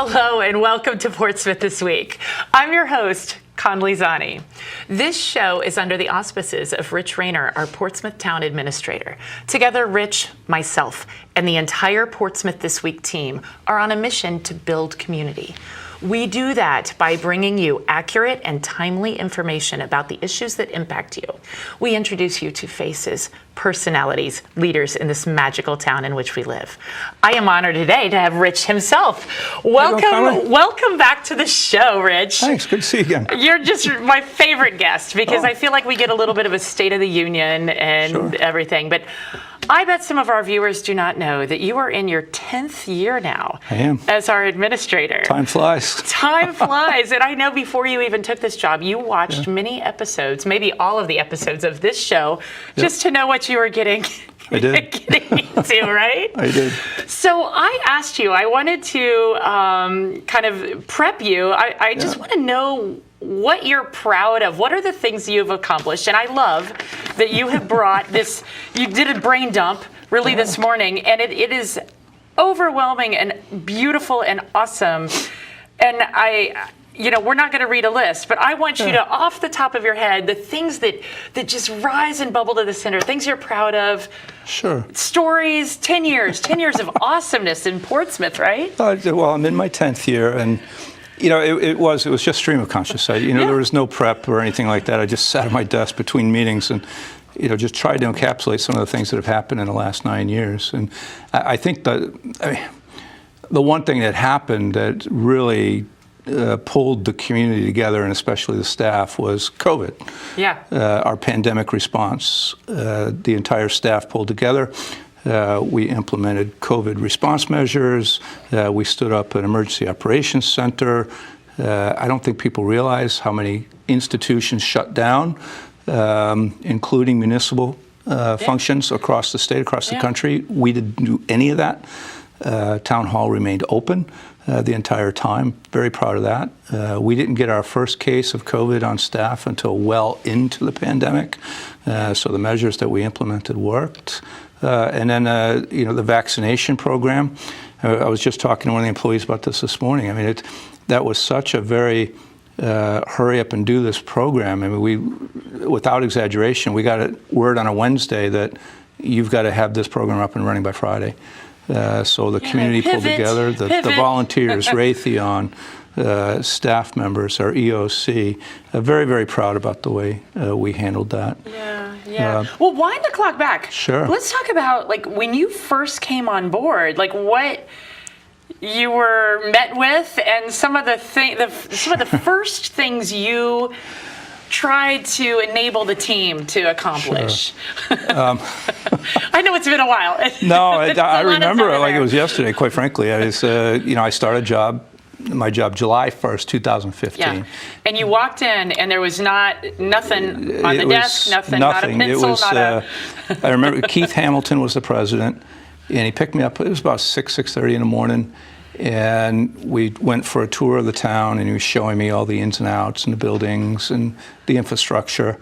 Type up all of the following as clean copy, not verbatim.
Hello and welcome to Portsmouth This Week. I'm your host, Conley Zani. This show is under the auspices of Rich Rayner, our Portsmouth Town Administrator. Together, Rich, myself, and the entire Portsmouth This Week team are on a mission to build community. We do that by bringing you accurate and timely information about the issues that impact you. We introduce you to faces, personalities, leaders in this magical town in which we live. I am honored today to have Rich himself. Welcome back to the show, Rich. Thanks, good to see you again. You're just my favorite guest because I feel like we get a little bit of a State of the Union and everything. But I bet some of our viewers do not know that you are in your 10th year now. I am. As our administrator. Time flies. Time flies. And I know before you even took this job, you watched many episodes, maybe all of the episodes of this show, just to know what you were getting. I did. Getting into, right? I did. So I asked you, I wanted to kind of prep you. I just want to know what you're proud of. What are the things you've accomplished? And I love that you have brought this, you did a brain dump really this morning, and it is overwhelming and beautiful and awesome. And we're not going to read a list, but I want you to, off the top of your head, the things that just rise and bubble to the center, things you're proud of. Sure. Stories, 10 years of awesomeness in Portsmouth, right? Well, I'm in my 10th year, and it was just stream of consciousness. There was no prep or anything like that. I just sat at my desk between meetings and just tried to encapsulate some of the things that have happened in the last 9 years. And I think the one thing that happened that really pulled the community together, and especially the staff, was COVID. Yeah. Our pandemic response. The entire staff pulled together. We implemented COVID response measures. We stood up an emergency operations center. I don't think people realize how many institutions shut down, including municipal functions across the state, across the country. We didn't do any of that. Town Hall remained open the entire time. Very proud of that. We didn't get our first case of COVID on staff until well into the pandemic. So the measures that we implemented worked. And then, the vaccination program. I was just talking to one of the employees about this morning. I mean, that was such a very hurry up and do this program. I mean, we, without exaggeration, we got a word on a Wednesday that you've got to have this program up and running by Friday. So the community pulled together, the volunteers, Raytheon, staff members, our EOC, very, very proud about the way we handled that. Yeah. Well, wind the clock back. Sure. Let's talk about when you first came on board, what you were met with, and some of the first things you tried to enable the team to accomplish. Sure. I know it's been a while. No, I remember it like it was yesterday. Quite frankly, I started my job July 1st, 2015. Yeah. And you walked in, and there was nothing on the desk, nothing. Not a pencil, I remember Keith Hamilton was the president, and he picked me up. It was about 6:30 in the morning, and we went for a tour of the town, and he was showing me all the ins and outs and the buildings and the infrastructure.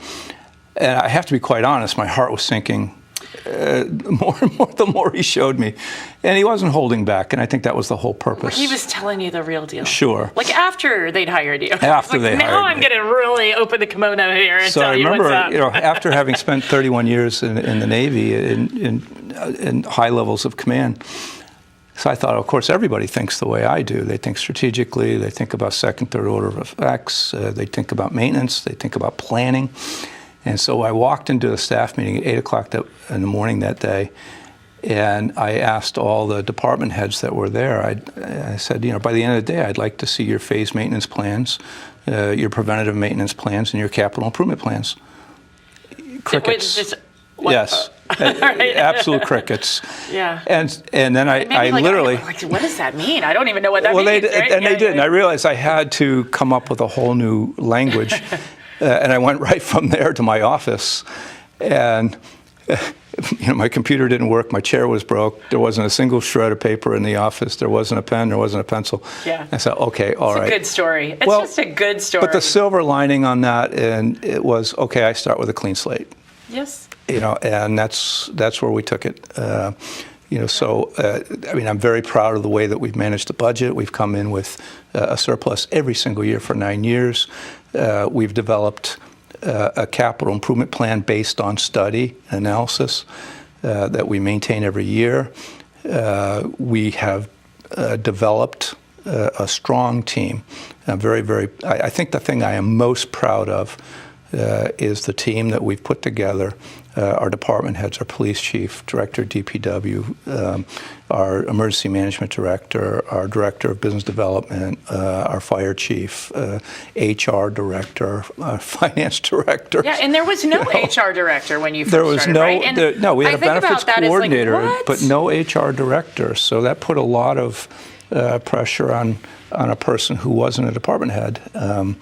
And I have to be quite honest, my heart was sinking more and more the more he showed me. And he wasn't holding back, and I think that was the whole purpose. He was telling you the real deal. Sure. After they'd hired you. After they hired me. Now I'm going to really open the kimono here and tell you what's up. So I remember, after having spent 31 years in the Navy in high levels of command, so I thought, of course, everybody thinks the way I do. They think strategically. They think about second, third order of effects. They think about maintenance. They think about planning. And so I walked into the staff meeting at 8 o'clock in the morning that day, and I asked all the department heads that were there, I said, by the end of the day, I'd like to see your phase maintenance plans, your preventative maintenance plans, and your capital improvement plans. Crickets. Yes. Absolute crickets. Yeah. And then I literally... what does that mean? I don't even know what that means. They did. And I realized I had to come up with a whole new language. And I went right from there to my office. And my computer didn't work. My chair was broke. There wasn't a single shred of paper in the office. There wasn't a pen. There wasn't a pencil. Yeah. I said, okay, all right. It's a good story. It's just a good story. But the silver lining on that, and it was, okay, I start with a clean slate. Yes. And that's where we took it. So I mean, I'm very proud of the way that we've managed the budget. We've come in with a surplus every single year for 9 years. We've developed a capital improvement plan based on study analysis that we maintain every year. We have developed a strong team. I think the thing I am most proud of is the team that we've put together. Our department heads, our police chief, director of DPW, our emergency management director, our director of business development, our fire chief, HR director, our finance director. Yeah, and there was no HR director when you first there was started, no, right? no, we had a benefits coordinator, like, but no HR director. So that put a lot of pressure on a person who wasn't a department head, and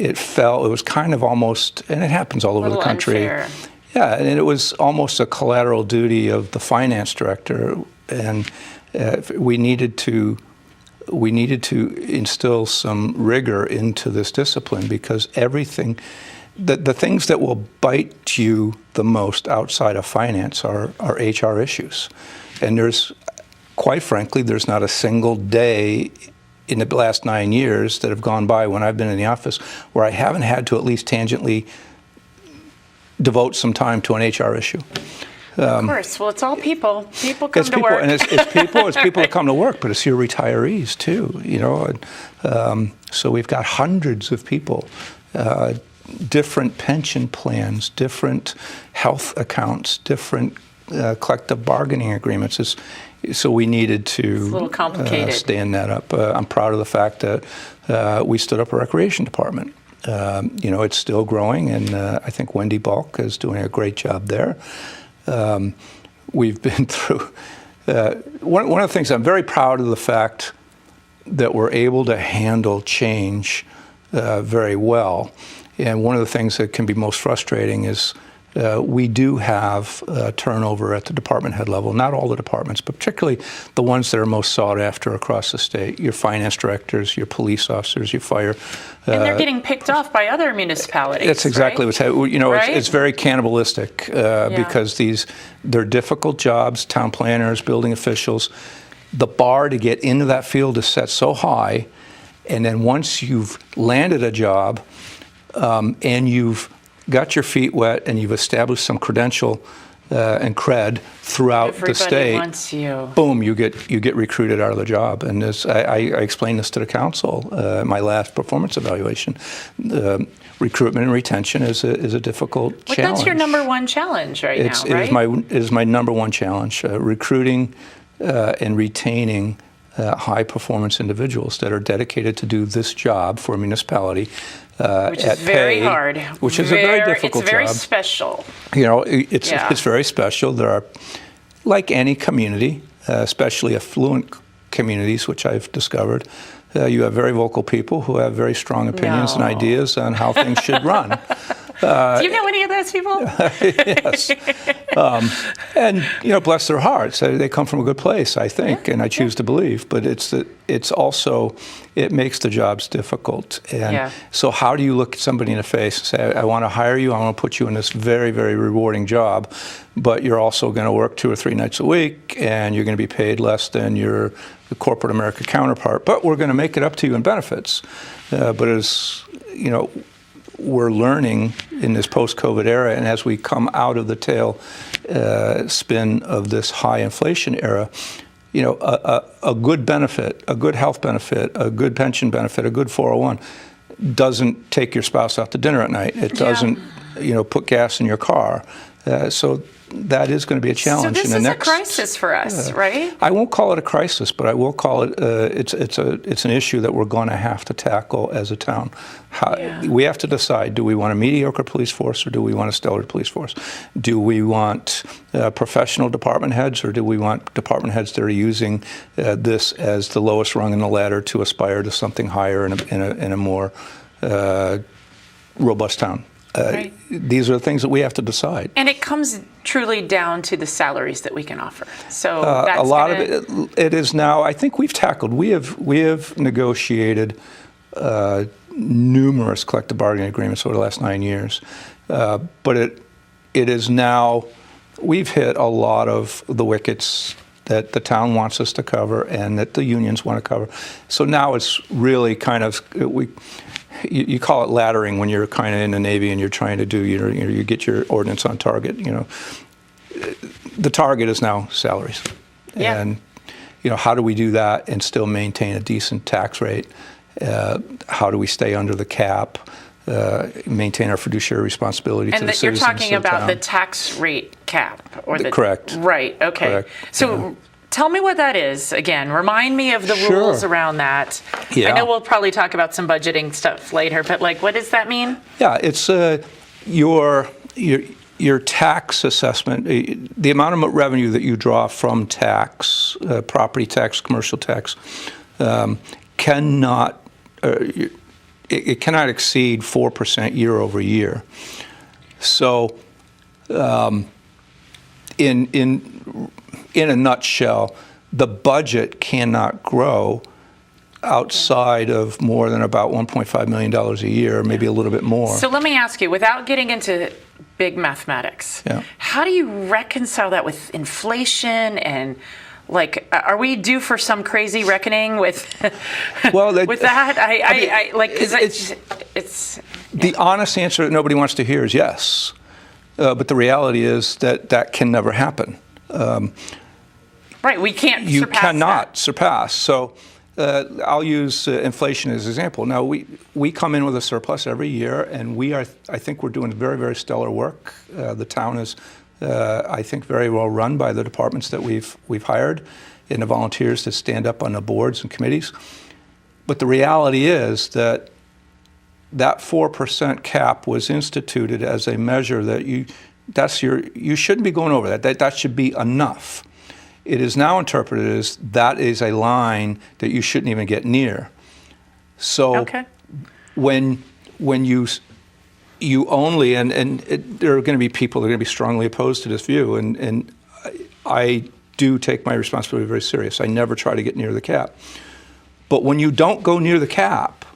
it was kind of almost, and it happens all over the country. Unfair. Yeah, and it was almost a collateral duty of the finance director, and we needed to instill some rigor into this discipline, because everything, the things that will bite you the most outside of finance are HR issues, and quite frankly, there's not a single day in the last 9 years that have gone by when I've been in the office where I haven't had to at least tangentially devote some time to an HR issue. Of course. Well, it's all people. People come to work. And it's people that come to work, but it's your retirees too. So we've got hundreds of people, different pension plans, different health accounts, different collective bargaining agreements. So we needed to it's a little complicated. Stand that up. I'm proud of the fact that we stood up a recreation department. It's still growing, and I think Wendy Bulk is doing a great job there. We've been through one of the things I'm very proud of the fact that we're able to handle change very well. And one of the things that can be most frustrating is we do have turnover at the department head level. Not all the departments, but particularly the ones that are most sought after across the state. Your finance directors, your police officers, your fire. And they're getting picked off by other municipalities. That's exactly what's happening. Right? It's very cannibalistic because they're difficult jobs, town planners, building officials. The bar to get into that field is set so high, and then once you've landed a job and you've got your feet wet and you've established some credential and cred throughout the state, wants you. Boom, you get recruited out of the job. And I explained this to the council, my last performance evaluation. Recruitment and retention is a difficult challenge. That's your number one challenge now, right? It is my number one challenge, recruiting and retaining high-performance individuals that are dedicated to do this job for a municipality. Which is very hard. Which is a very difficult job. It's very special. It's very special. There are, like any community, especially affluent communities, which I've discovered, you have very vocal people who have very strong opinions and ideas on how things should run. Do you know any of those people? Yes. And, bless their hearts. They come from a good place, I think, and I choose to believe. But it's also, it makes the jobs difficult. And so how do you look at somebody in the face and say, I want to hire you, I want to put you in this very, very rewarding job, but you're also going to work 2 or 3 nights a week, and you're going to be paid less than your corporate America counterpart, but we're going to make it up to you in benefits. But as, we're learning in this post-COVID era, and as we come out of the tail spin of this high inflation era, a good benefit, a good health benefit, a good pension benefit, a good 401 doesn't take your spouse out to dinner at night. It doesn't, put gas in your car. So that is going to be a challenge. So this is a crisis for us, right? I won't call it a crisis, but I will call it it's an issue that we're going to have to tackle as a town. We have to decide: do we want a mediocre police force, or do we want a stellar police force? Do we want professional department heads, or do we want department heads that are using this as the lowest rung in the ladder to aspire to something higher in a more robust town? Right. These are the things that we have to decide. And it comes truly down to the salaries that we can offer. So that's a lot of it is now. I think we've tackled. We have negotiated numerous collective bargaining agreements over the last 9 years, but it is now we've hit a lot of the wickets that the town wants us to cover and that the unions want to cover. So now it's really kind of, you call it laddering when you're kind of in the Navy and you're trying to do you get your ordnance on target. The target is now salaries. Yeah. And how do we do that and still maintain a decent tax rate? How do we stay under the cap? Maintain our fiduciary responsibility to the citizens. And you're talking of the about town. the tax rate cap, or Correct. Right. Okay. Correct. So. Tell me what that is again. Remind me of the rules around that. Yeah. I know we'll probably talk about some budgeting stuff later, but what does that mean? Yeah, it's your tax assessment, the amount of revenue that you draw from tax, property tax, commercial tax, cannot exceed 4% year over year. So, in a nutshell, the budget cannot grow outside of more than about $1.5 million a year, maybe a little bit more. So let me ask you, without getting into big mathematics, how do you reconcile that with inflation and are we due for some crazy reckoning with with that? The honest answer that nobody wants to hear is yes, but the reality is that can never happen. Right, we can't. You surpass cannot that. surpass. So I'll use inflation as an example. Now we come in with a surplus every year, and I think we're doing very, very stellar work. The town is, I think, very well run by the departments that we've hired and the volunteers that stand up on the boards and committees. But the reality is that 4% cap was instituted as a measure that you shouldn't be going over that. That should be enough. It is now interpreted as that is a line that you shouldn't even get near. So when you only, there are going to be people that are going to be strongly opposed to this view, and I do take my responsibility very serious. I never try to get near the cap. But when you don't go near the cap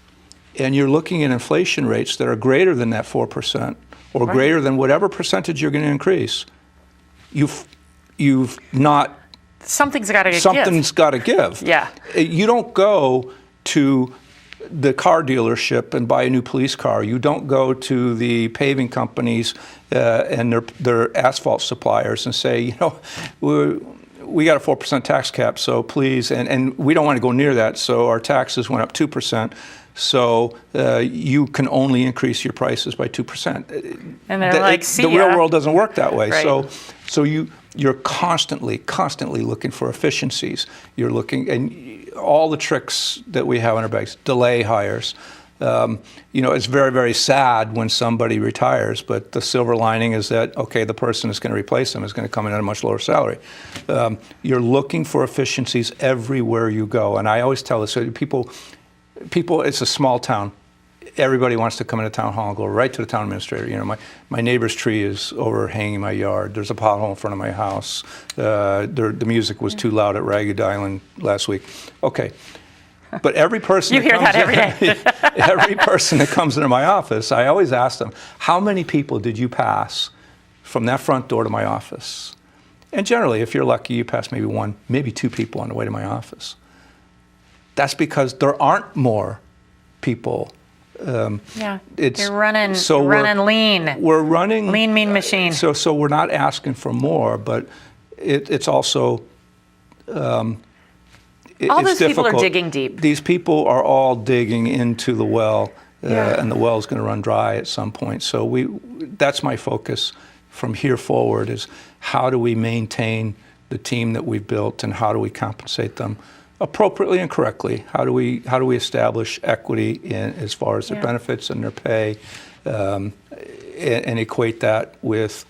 and you're looking at inflation rates that are greater than that 4% or greater than whatever percentage you're going to increase, you've not... Something's got to give. Something's got to give. Yeah. You don't go to the car dealership and buy a new police car. You don't go to the paving companies and their asphalt suppliers and say, we got a 4% tax cap, so please, and we don't want to go near that, so our taxes went up 2%. So you can only increase your prices by 2%. And they're see the real world doesn't work that way. Right. So you're constantly looking for efficiencies. You're looking, and all the tricks that we have in our bags, delay hires. It's very, very sad when somebody retires, but the silver lining is that, the person that's going to replace them is going to come in at a much lower salary. You're looking for efficiencies everywhere you go. And I always tell this, people, it's a small town. Everybody wants to come into town hall and go right to the town administrator. My neighbor's tree is overhanging my yard. There's a pothole in front of my house. The music was too loud at Ragged Island last week. Okay. But every person every day. Every person that comes into my office, I always ask them, how many people did you pass from that front door to my office? And generally, if you're lucky, you pass maybe one, maybe two people on the way to my office. That's because there aren't more people. You're running lean. We're running lean, mean machine. So we're not asking for more, but it's also all those people are digging deep. These people are all digging into the well, and the well is going to run dry at some point. So that's my focus from here forward: is how do we maintain the team that we've built, and how do we compensate them appropriately and correctly? How do we establish equity in as far as their benefits and their pay, and equate that with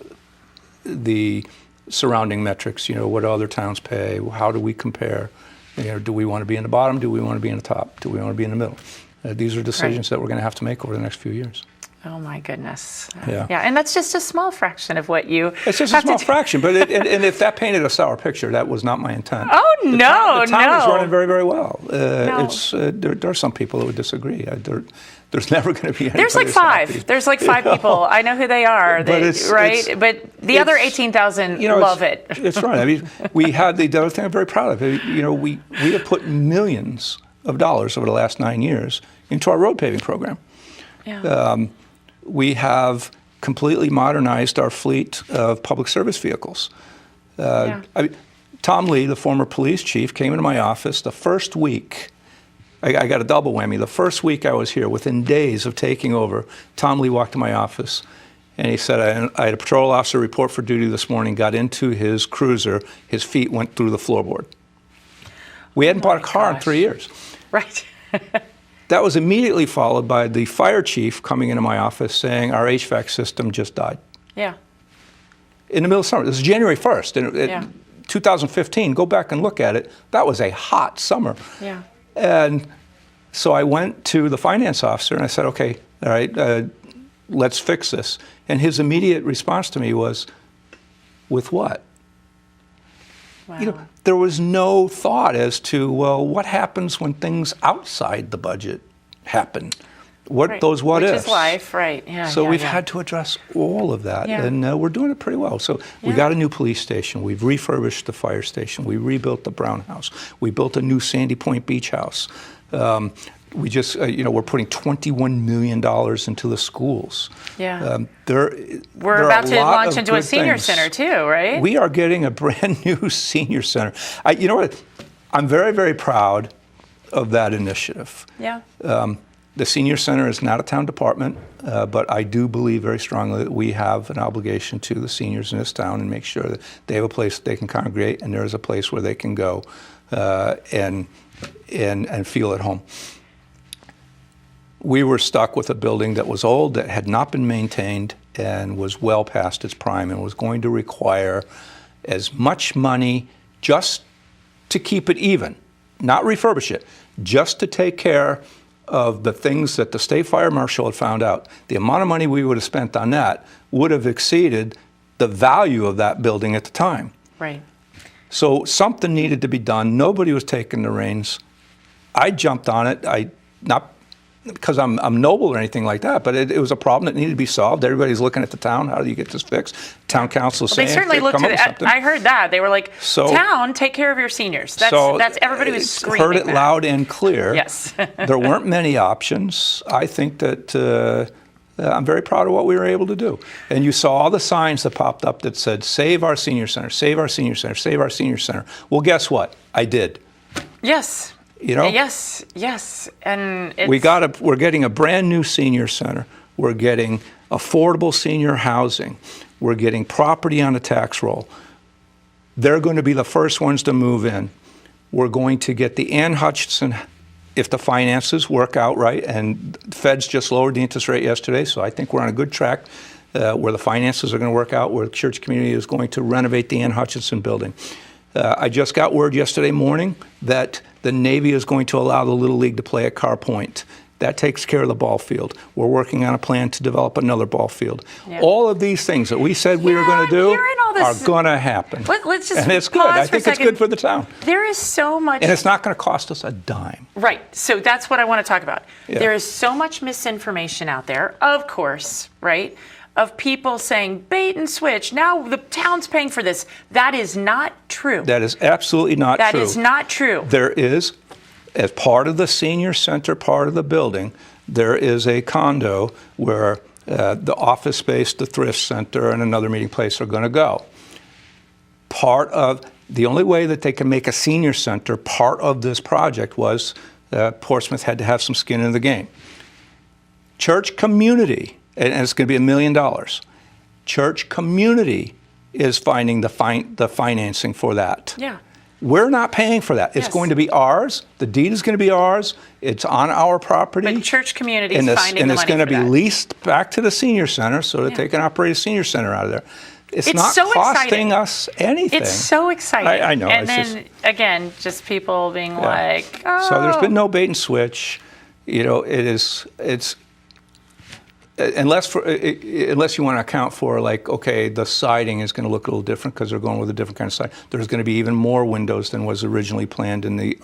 the surrounding metrics? What other towns pay? How do we compare? Do we want to be in the bottom? Do we want to be in the top? Do we want to be in the middle? These are decisions that we're going to have to make over the next few years. Oh my goodness. Yeah. Yeah, and that's just a small fraction of what you. It's just a small fraction, but and if that painted a sour picture, that was not my intent. Oh no, the town is no. running very, very well. No. There are some people that would disagree. There's never going to be. There's like five. Happy. There's like five people. I know who they are. But but the other 18,000 love it. It's right. I mean, we had the other thing I'm very proud of. We have put millions of dollars over the last 9 years into our road paving program. Yeah. We have completely modernized our fleet of public service vehicles. Tom Lee, the former police chief, came into my office the first week. I got a double whammy. The first week I was here, within days of taking over, Tom Lee walked to my office and he said, I had a patrol officer report for duty this morning, got into his cruiser, his feet went through the floorboard. We hadn't bought a car in 3 years. Right. That was immediately followed by the fire chief coming into my office saying our HVAC system just died. Yeah. In the middle of summer. This is January 1st. 2015, go back and look at it. That was a hot summer. Yeah. And so I went to the finance officer and I said, okay, all right, let's fix this. And his immediate response to me was, with what? Wow. There was no thought as to, well, what happens when things outside the budget happen? Those what ifs? Which is life, right? Yeah. So we've had to address all of that, and we're doing it pretty well. So we got a new police station. We've refurbished the fire station. We rebuilt the Brown House. We built a new Sandy Point Beach House. We just, we're putting $21 million into the schools. Yeah. We're about to launch into a senior center too, right? We are getting a brand new senior center. You know what? I'm very, very proud of that initiative. Yeah. The senior center is not a town department, but I do believe very strongly that we have an obligation to the seniors in this town and make sure that they have a place they can congregate and there is a place where they can go and feel at home. We were stuck with a building that was old, that had not been maintained, and was well past its prime and was going to require as much money just to keep it even, not refurbish it, just to take care of the things that the state fire marshal had found out. The amount of money we would have spent on that would have exceeded the value of that building at the time. Right. So something needed to be done. Nobody was taking the reins. I jumped on it. Not because I'm noble or anything like that, but it was a problem that needed to be solved. Everybody's looking at the town. How do you get this fixed? Town council saying, they certainly looked at it. I heard that. They were like, town, take care of your seniors. That's everybody was screaming. Heard it loud and clear. Yes. There weren't many options. I think that I'm very proud of what we were able to do. And you saw all the signs that popped up that said, save our senior center, save our senior center, save our senior center. Well, guess what? I did. Yes. Yes, and we're getting a brand new senior center. We're getting affordable senior housing. We're getting property on a tax roll. They're going to be the first ones to move in. We're going to get the Ann Hutchinson, if the finances work out right, and the Feds just lowered the interest rate yesterday, so I think we're on a good track where the finances are going to work out, where the church community is going to renovate the Ann Hutchinson building. I just got word yesterday morning that the Navy is going to allow the Little League to play at Carr Point. That takes care of the ball field. We're working on a plan to develop another ball field. Yeah. All of these things that we said we were going to do are going to happen. Let's just and it's good. I think it's good for the town. There is so much. And it's not going to cost us a dime. Right. So that's what I want to talk about. Yeah. There is so much misinformation out there, of course, right? Of people saying bait and switch. Now the town's paying for this. That is not true. That is absolutely not true. That is not true. There is, as part of the senior center part of the building, there is a condo where the office space, the thrift center, and another meeting place are going to go. Part of the only way that they can make a senior center part of this project was Portsmouth had to have some skin in the game. Church community. And it's going to be $1 million. Church community is finding the financing for that. Yeah. We're not paying for that. It's going to be ours. The deed is going to be ours. It's on our property. But church community is finding the money for that. And it's going to be leased back to the senior center so that they can operate a senior center out of there. It's not so costing us anything. It's so exciting. I know. And then, again, just people being like, oh. So there's been no bait and switch. It's unless you want to account for, like, okay, the siding is going to look a little different because they're going with a different kind of siding. There's going to be even more windows than was originally planned in the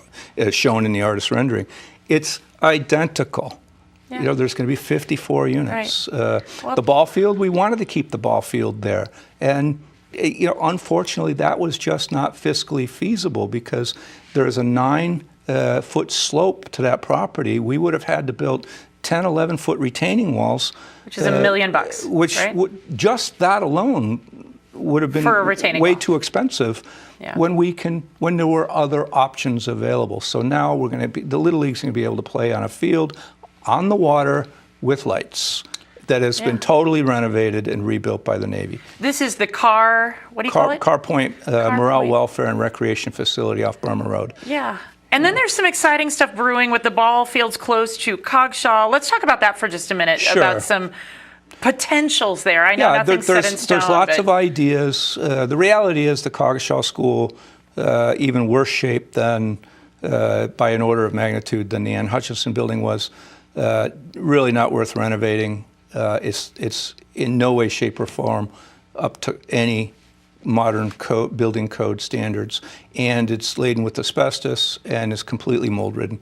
shown in the artist rendering. It's identical. Yeah. You know, there's going to be 54 units. Right. The ball field, we wanted to keep the ball field there, and you know, unfortunately, that was just not fiscally feasible because there is a 9-foot slope to that property. We would have had to build 10, 11-foot retaining walls, which is $1 million, which right? Just that alone would have been for a retaining way wall. Too expensive. Yeah. When there were other options available. So now the Little League's going to be able to play on a field on the water with lights that has been totally renovated and rebuilt by the Navy. This is the what do you call it? Car Point Morale, Point. Welfare, and Recreation Facility off Burma Road. Yeah. And then there's some exciting stuff brewing with the ball fields close to Coggeshall. Let's talk about that for just a minute, Sure. about some potentials there. I know nothing's set in stone. There's lots of ideas. The reality is the Coggeshall School, even worse shape than, by an order of magnitude, than the Ann Hutchinson building was, really not worth renovating. It's in no way, shape, or form up to any modern building code standards, and it's laden with asbestos and is completely mold-ridden.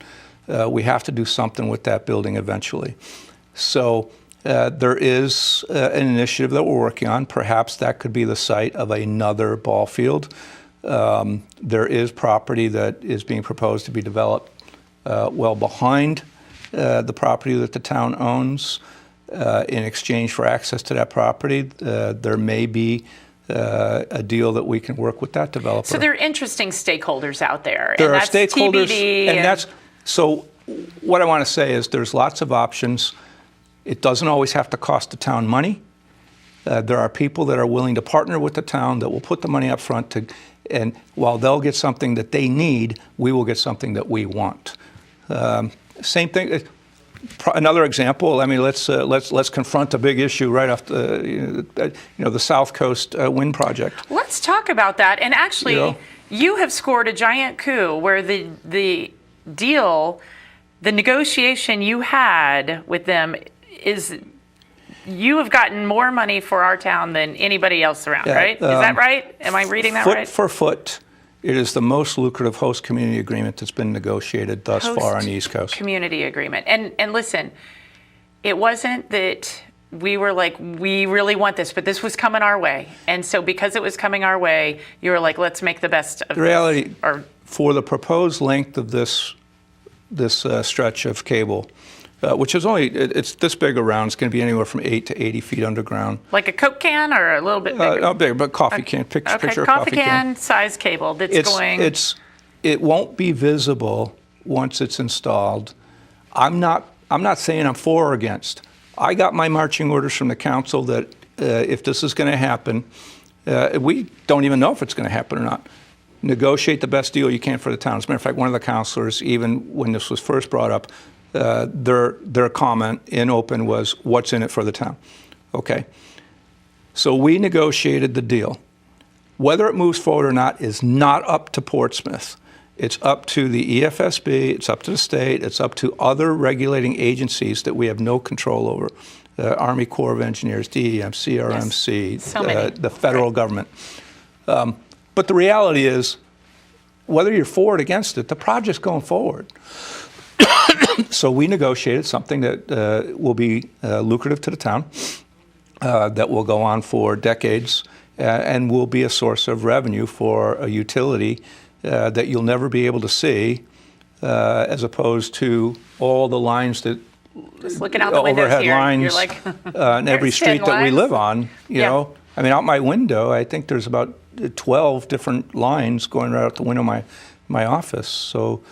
We have to do something with that building eventually. So there is an initiative that we're working on. Perhaps that could be the site of another ball field. There is property that is being proposed to be developed well behind the property that the town owns. In exchange for access to that property, there may be a deal that we can work with that developer. So there are interesting stakeholders out there. There and are that's stakeholders, TBD and that's so. What I want to say is there's lots of options. It doesn't always have to cost the town money. There are people that are willing to partner with the town that will put the money up front and while they'll get something that they need, we will get something that we want. Same thing. Another example. I mean, let's confront a big issue right off the South Coast wind project. Let's talk about that. And actually, you have scored a giant coup where the deal, the negotiation you had with them is you have gotten more money for our town than anybody else around, right? Is that right? Am I reading that right? Foot for foot. It is the most lucrative host community agreement that's been negotiated thus far on the East Coast. Community agreement. And listen, it wasn't that we were like, we really want this, but this was coming our way. And so because it was coming our way, you were like, let's make the best of the reality, this. For the proposed length of this stretch of cable, which is it's this big around. It's going to be anywhere from 8 to 80 feet underground. Like a Coke can or a little bit bigger? No, bigger, but coffee can. Picture a coffee can. Size cable that's It won't be visible once it's installed. I'm not saying I'm for or against. I got my marching orders from the council that if this is going to happen, we don't even know if it's going to happen or not. Negotiate the best deal you can for the town. As a matter of fact, one of the councilors, even when this was first brought up, their comment in open was, what's in it for the town? Okay. So we negotiated the deal. Whether it moves forward or not is not up to Portsmouth. It's up to the EFSB, it's up to the state, it's up to other regulating agencies that we have no control over. Army Corps of Engineers, DEM, CRMC, yes. So many. The federal government. But the reality is, whether you're for or against it, the project's going forward. So we negotiated something that will be lucrative to the town, that will go on for decades, and will be a source of revenue for a utility that you'll never be able to see, as opposed to all the lines that just looking out the windows overhead here, lines you're like, in every street that we live on. You know, I mean, out my window, I think there's about 12 different lines going right out the window of my office. So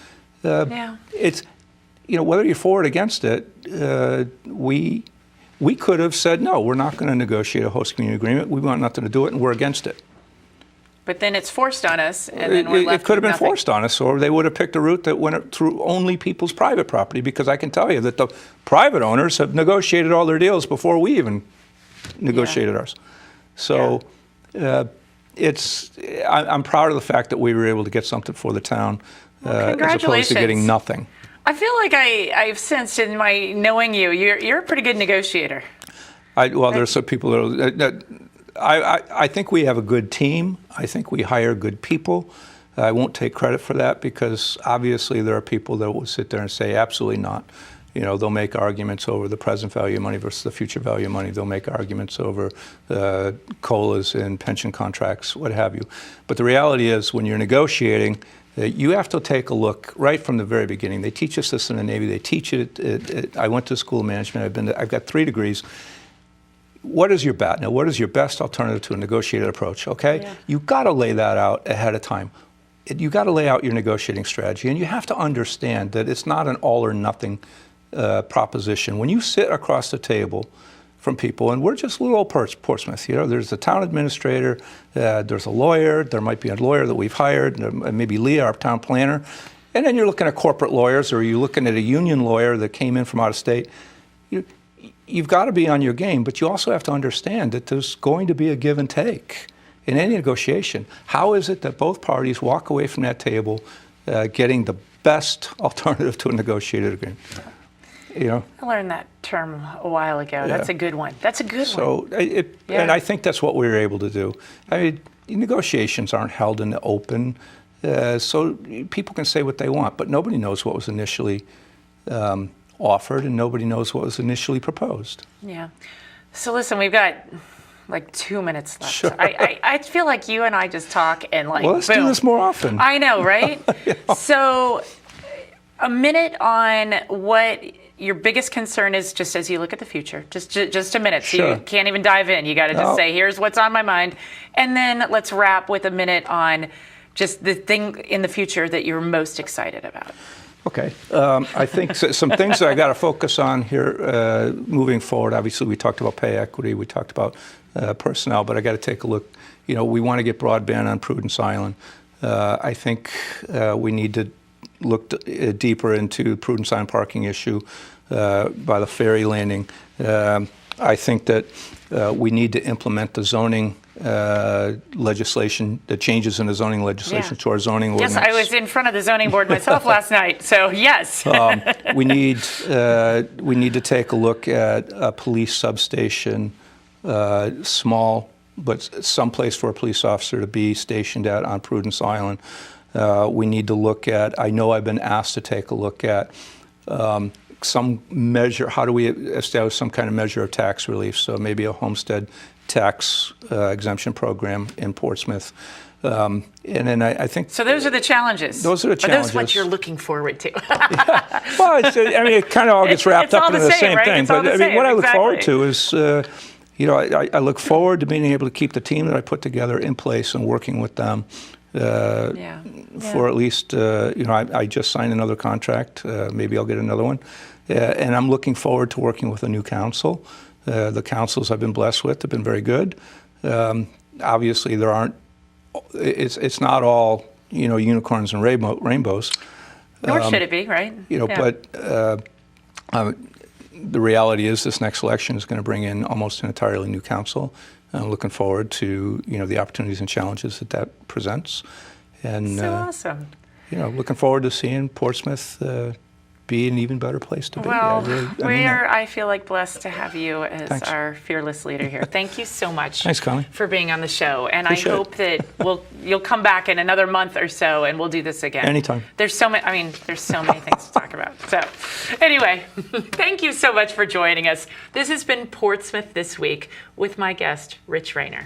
it's, whether you're for or against it, we could have said, no, we're not going to negotiate a host community agreement. We want nothing to do it, and we're against it. But then it's forced on us, and then we're left it could have with been nothing. forced on us, or they would have picked a route that went through only people's private property, because I can tell you that the private owners have negotiated all their deals before we even negotiated ours. So I'm proud of the fact that we were able to get something for the town, as opposed to getting nothing. I feel like I've sensed in my knowing you're a pretty good negotiator. Well, there's some people I think we have a good team. I think we hire good people. I won't take credit for that because obviously there are people that will sit there and say absolutely not. They'll make arguments over the present value of money versus the future value of money. They'll make arguments over COLAs and pension contracts, what have you. But the reality is when you're negotiating, you have to take a look right from the very beginning. They teach us this in the Navy. They teach it. I went to school of management. I've got 3 degrees. What is your bet? Now, what is your best alternative to a negotiated approach? Okay? Yeah. You've got to lay that out ahead of time. You've got to lay out your negotiating strategy, and you have to understand that it's not an all or nothing proposition. When you sit across the table from people, and we're just little old Portsmouth, there's the town administrator, there's a lawyer, there might be a lawyer that we've hired, maybe Leah, our town planner, and then you're looking at corporate lawyers, or you're looking at a union lawyer that came in from out of state. You've got to be on your game, but you also have to understand that there's going to be a give and take in any negotiation. How is it that both parties walk away from that table getting the best alternative to a negotiated agreement? I learned that term a while ago. Yeah. That's a good one. That's a good one. And I think that's what we were able to do. I mean, negotiations aren't held in the open, so people can say what they want, but nobody knows what was initially offered, and nobody knows what was initially proposed. Yeah. So listen, we've got like 2 minutes left. Sure. I feel like you and I just talk and well, let's boom. do this more often. I know, right? Yeah. So a minute on what your biggest concern is, just as you look at the future. Just a minute. So Sure. You can't even dive in. You got to just say, here's what's on my mind. And then let's wrap with a minute on just the thing in the future that you're most excited about. Okay. I think some things that I got to focus on here moving forward. Obviously, we talked about pay equity. We talked about personnel, but I got to take a look. We want to get broadband on Prudence Island. I think we need to look deeper into Prudence Island parking issue by the ferry landing. I think that we need to implement the zoning legislation, the changes in the zoning legislation to our zoning ordinance. Yes, I was in front of the zoning board myself last night, so yes. We need to take a look at a police substation, small, but someplace for a police officer to be stationed at on Prudence Island. We need to look at, I know I've been asked to take a look at some measure, how do we establish some kind of measure of tax relief? So maybe a homestead tax exemption program in Portsmouth. And then I think... So those are the challenges. Those are the challenges. Are those what you're looking forward to? Yeah. Well, it kind of all gets wrapped up into the same right? thing. It's all But the same. what I look Exactly. forward to is, I look forward to being able to keep the team that I put together in place and working with them. For at least, I just signed another contract. Maybe I'll get another one. And I'm looking forward to working with a new council. The councils I've been blessed with have been very good. Obviously, it's not all, unicorns and rainbows. Nor should it be, right? But the reality is this next election is going to bring in almost an entirely new council. I'm looking forward to, the opportunities and challenges that presents. And, so awesome. Looking forward to seeing Portsmouth be an even better place to be. Well, I feel like blessed to have you as Thanks. Our fearless leader here. Thank you so much. Thanks, Conley. For being on the show. And Appreciate I hope that you'll come back in another month or so and we'll do this again. Anytime. There's so many things to talk about. So anyway, thank you so much for joining us. This has been Portsmouth This Week with my guest, Rich Rayner.